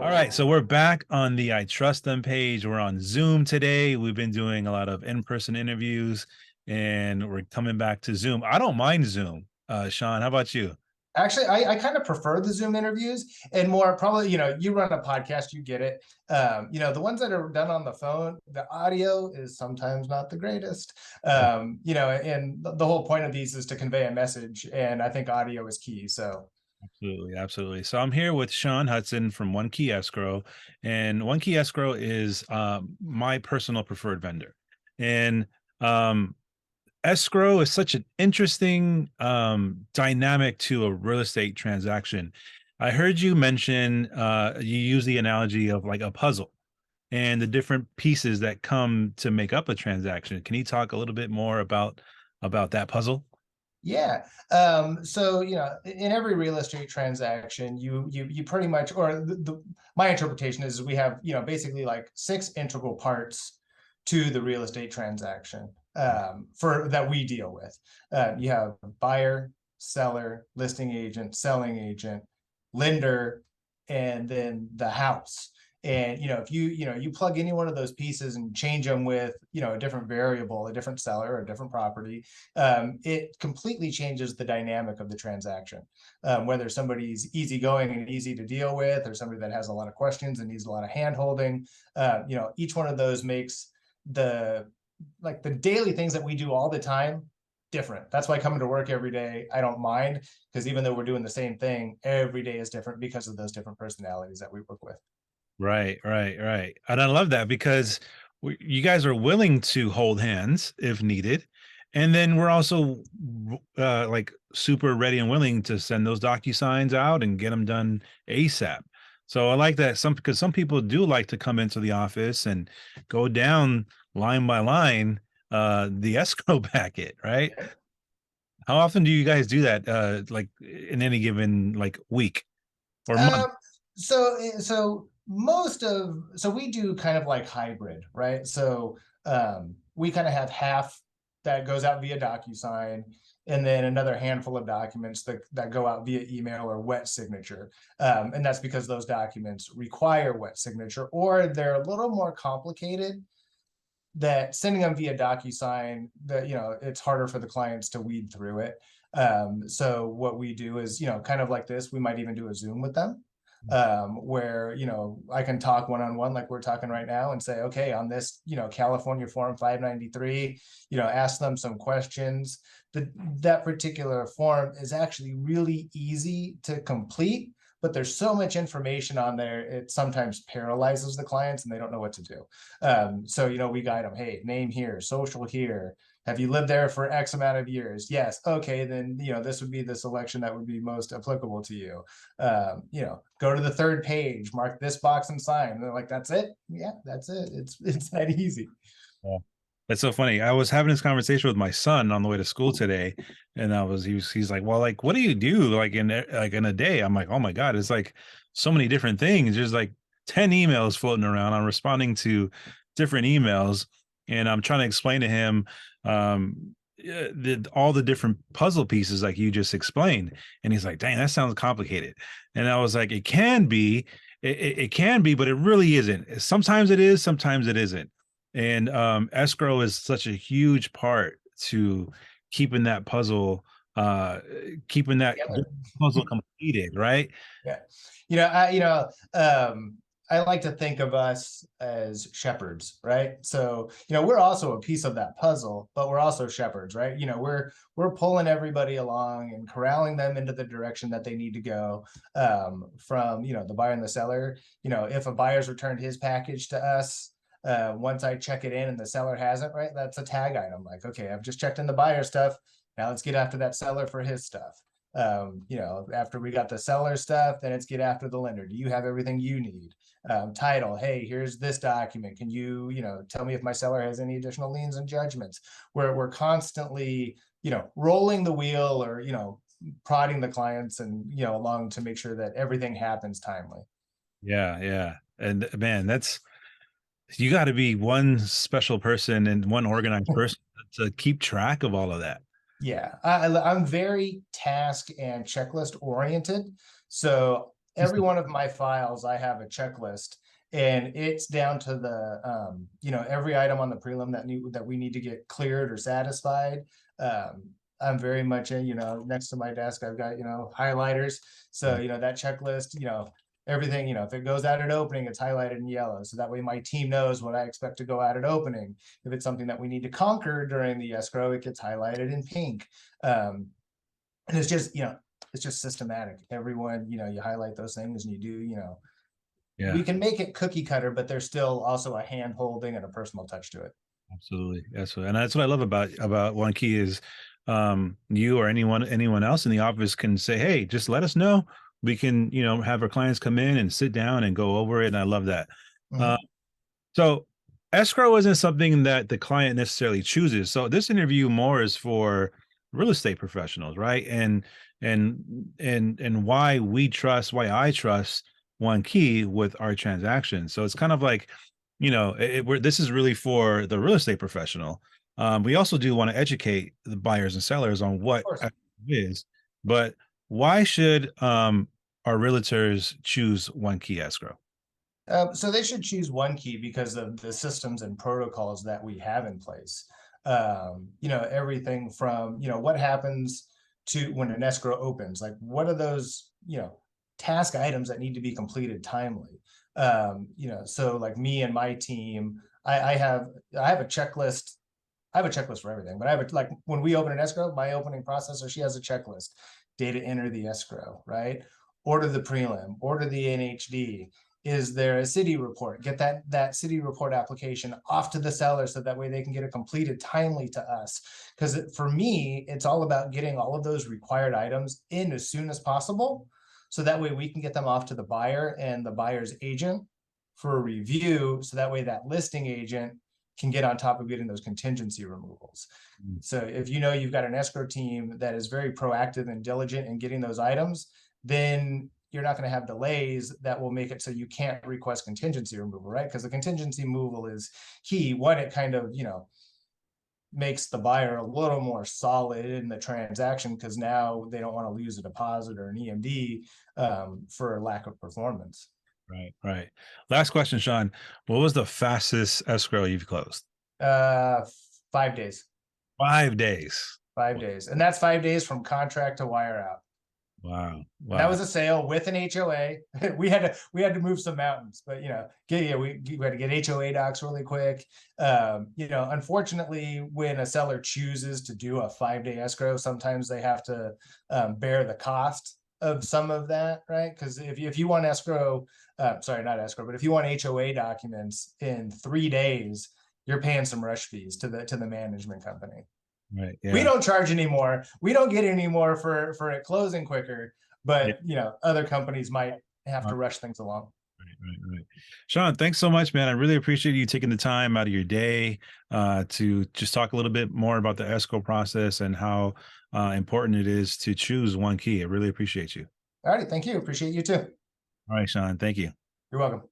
All right, so we're back on the I Trust Them page. We're on Zoom today. We've been doing a lot of in-person interviews, and we're coming back to Zoom. I don't mind Zoom. Shawn, how about you? Actually, I kind of prefer the Zoom interviews and more probably, you run a podcast, you get it. The ones that are done on the phone, the audio is sometimes not the greatest. And the whole point of these is to convey a message, and I think audio is key. So Absolutely, absolutely. So I'm here with Shawn Hudson from One Key Escrow, and One Key Escrow is my personal preferred vendor. And escrow is such an interesting dynamic to a real estate transaction. I heard you mention you use the analogy of like a puzzle and the different pieces that come to make up a transaction. Can you talk a little bit more about that puzzle? yeah. So in every real estate transaction, you pretty much, or my interpretation is we have basically like six integral parts to the real estate transaction for that we deal with. You have buyer, seller, listing agent, selling agent, lender, and then the house. And if you plug any one of those pieces and change them with a different variable, a different seller, a different property, it completely changes the dynamic of the transaction. Whether somebody's easygoing and easy to deal with, or somebody that has a lot of questions and needs a lot of hand holding, each one of those makes the daily things that we do all the time different. That's why coming to work every day, I don't mind, because even though we're doing the same thing, every day is different because of those different personalities that we work with. Right, right, right. And I love that because you guys are willing to hold hands if needed. And then we're also like super ready and willing to send those docu-signs out and get them done ASAP. So I like that because some people do like to come into the office and go down line by line the escrow packet, right? How often do you guys do that like in any given like week or month? Um, so we do kind of like hybrid, right? So we kind of have half that goes out via DocuSign, and then another handful of documents that go out via email or wet signature. And that's because those documents require wet signature, or they're a little more complicated, that sending them via DocuSign, that it's harder for the clients to weed through it. So what we do is, kind of like this, we might even do a Zoom with them, where I can talk one-on-one like we're talking right now and say, okay, on this California Form 593, ask them some questions. That particular form is actually really easy to complete, but there's so much information on there, it sometimes paralyzes the clients and they don't know what to do. So we guide them, hey, name here, social here, have you lived there for X amount of years? Yes. Okay, then this would be the selection that would be most applicable to you. Go to the third page, mark this box and sign. And they're like, that's it? Yeah, that's it. It's that easy. Yeah. That's so funny. I was having this conversation with my son on the way to school today, and he's like, "Well, like, what do you do like in a day?" I'm like, "Oh my God, it's like so many different things. There's like 10 emails floating around. I'm responding to different emails, and I'm trying to explain to him all the different puzzle pieces like you just explained." And he's like, "Dang, that sounds complicated." And I was like, "It can be, it can be, but it really isn't. Sometimes it is, sometimes it isn't." And escrow is such a huge part to keeping that puzzle uh keeping that Together. puzzle completed, right? Yeah. You know, I you know, I like to think of us as shepherds, right? So, we're also a piece of that puzzle, but we're also shepherds, right? We're pulling everybody along and corralling them into the direction that they need to go. From, the buyer and the seller. If a buyer's returned his package to us, once I check it in and the seller hasn't, right? That's a tag item. Like, okay, I've just checked in the buyer stuff. Now let's get after that seller for his stuff. After we got the seller stuff, then it's get after the lender. Do you have everything you need? Title, hey, here's this document. Can you, tell me if my seller has any additional liens and judgments? Where we're constantly, rolling the wheel, or, prodding the clients and, along to make sure that everything happens timely. Yeah, yeah. And man, that's you got to be one special person and one organized person to keep track of all of that. Yeah, I'm very task and checklist oriented. So every one of my files, I have a checklist, and it's down to the every item on the prelim that we need to get cleared or satisfied. I'm very much next to my desk, I've got highlighters. So that checklist, everything, if it goes out at opening, it's highlighted in yellow. So that way my team knows what I expect to go out at opening. If it's something that we need to conquer during the escrow, it gets highlighted in pink. And it's just systematic. Everyone, you highlight those things and you do, Yeah, we can make it cookie cutter, but there's still also a hand holding and a personal touch to it. absolutely. And that's what I love about One Key is you or anyone else in the office can say, hey, just let us know. We can, have our clients come in and sit down and go over it. And I love that. Uh, Mhm. so escrow isn't something that the client necessarily chooses. So this interview more is for real estate professionals, right? And why I trust One Key with our transactions. So it's kind of like, this is really for the real estate professional. We also do want to educate the buyers and sellers on Of what course. escrow is, but why should our realtors choose One Key Escrow? So they should choose One Key because of the systems and protocols that we have in place. Everything from, what happens to when an escrow opens, like what are those, task items that need to be completed timely. So like me and my team, I have a checklist. I have a checklist for everything, but I have like when we open an escrow, my opening processor, she has a checklist. Data enter the escrow, right? Order the prelim, order the NHD. Is there a city report? Get that city report application off to the seller so that way they can get it completed timely to us. Because for me, it's all about getting all of those required items in as soon as possible. So that way we can get them off to the buyer and the buyer's agent for a review. So that way that listing agent can get on top of getting those contingency removals. Mm. So if you've got an escrow team that is very proactive and diligent in getting those items, then you're not going to have delays that will make it so you can't request contingency removal, right? Because the contingency removal is key. One, it kind of, makes the buyer a little more solid in the transaction because now they don't want to lose a deposit or an EMD for lack of performance. Right, right. Last question, Shawn. What was the fastest escrow you've closed? Uh, 5 days. 5 days. 5 days, and that's 5 days from contract to wire out. Wow. And that Wow. was a sale with an HOA. we had to move some mountains, but we had to get HOA docs really quick. Unfortunately, when a seller chooses to do a 5-day escrow, sometimes they have to bear the cost of some of that, right? Because if you want escrow, sorry, not escrow, but if you want HOA documents in 3 days, you're paying some rush fees to the management company. Right. We Yeah. don't charge anymore. We don't get any more for it closing quicker, Yeah. but other companies might have Uh, to rush things along. right. Shawn, thanks so much, man. I really appreciate you taking the time out of your day to just talk a little bit more about the escrow process and how important it is to choose One Key. I really appreciate you. All righty, thank you. Appreciate you too. All right, Shawn. Thank you. You're welcome.